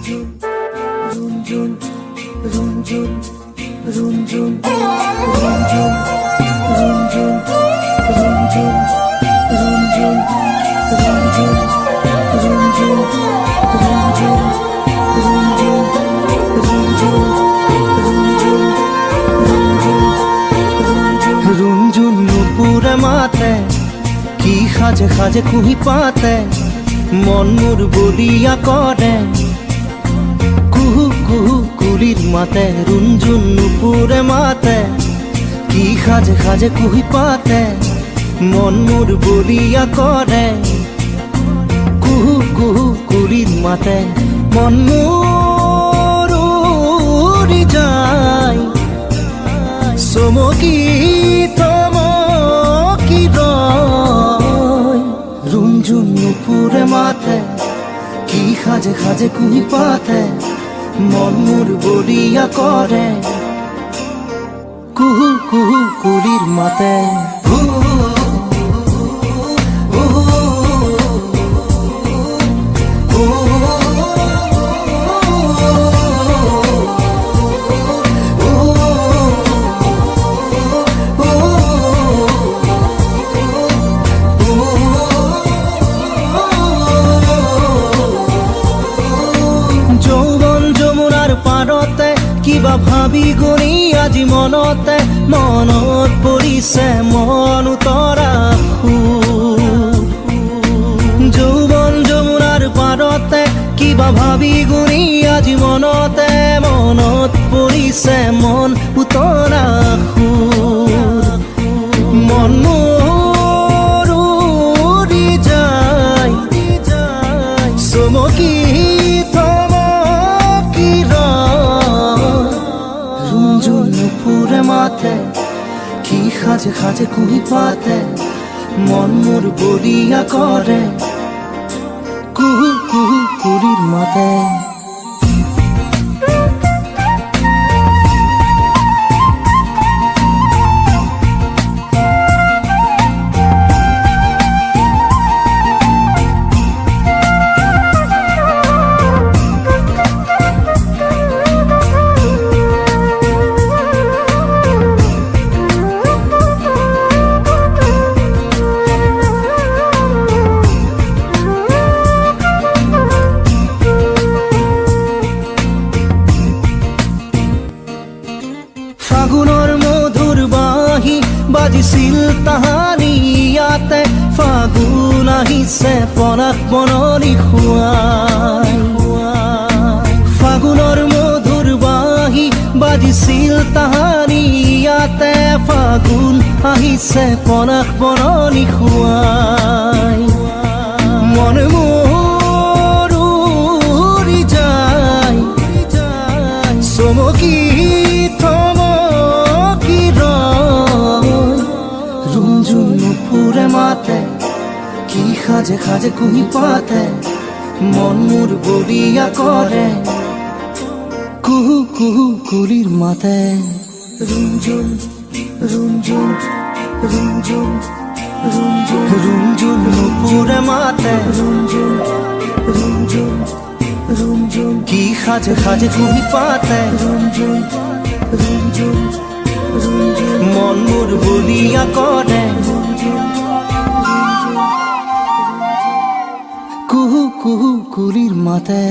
রুনঝুন রুনঝুন রুনঝুন রুনঝুন রুনঝুন রুনঝুন রুনঝুন রুনঝুন রুনঝুন রুনঝুন রুনঝুন রুনঝুন রুনঝুন রুনঝুন নুপুরে মাতে কি সাজে সাজে কুহি পাতে মন মোর বলিয়া করে কুহু কুহু কুলির মাতে রুনঝুন নুপুরে মাতে কি সাজে সাজে কুহি পাতে মন মোর বলিয়া করে কুহু কুহু কুলির মাতে মন মোর উড়ি যায় চমকি থমকি রয় রুনঝুন নুপুরে মাতে কি সাজে সাজে কুহি পাতে মন মোর বলিয়া করে কুহু কুহু কুলির মাতে কিবা ভাবি গনি আজি মনতে মনত পৰিছে মন উতৰা যৌৱন যমুনাৰ পাৰতে কিবা ভাবি গনি আজি মনতে মনত পৰিছে মন উতৰা মন মোৰ উৰি যায় চমকি নুপুরে মাতে কি সাজে সাজে কুহি পাতে মন মোর বলিয়া করে কুহু কুহু কুলির মাতে ফাগুনৰ মধুৰ বাঁহী বাজিছিল তাহানি ইয়াতে ফাগুন আহিছে পনাক বননি খুৱাই ফাগুনৰ মধুৰ বাঁহী বাজিছিল তাহানি ইয়াতে ফাগুন আহিছে পনাক বননি খুৱাই মন মোৰ উৰি যায় চমকি রুনঝুন নুপুরে মাতে কি সাজে সাজে কুহি পাতে মন মোর বলিয়া করে কুহু কুহু কুলির মাতে রুনঝুন রুনঝুন রুনঝুন রুনঝুন রুনঝুন নুপুরে মাতে রুনঝুন রুনঝুন রুনঝুন কি সাজে সাজে কুহি পাতে রুনঝুন রুনঝুন মন মোর বলিয়া করে কুহু কুহু কুলির মাতে।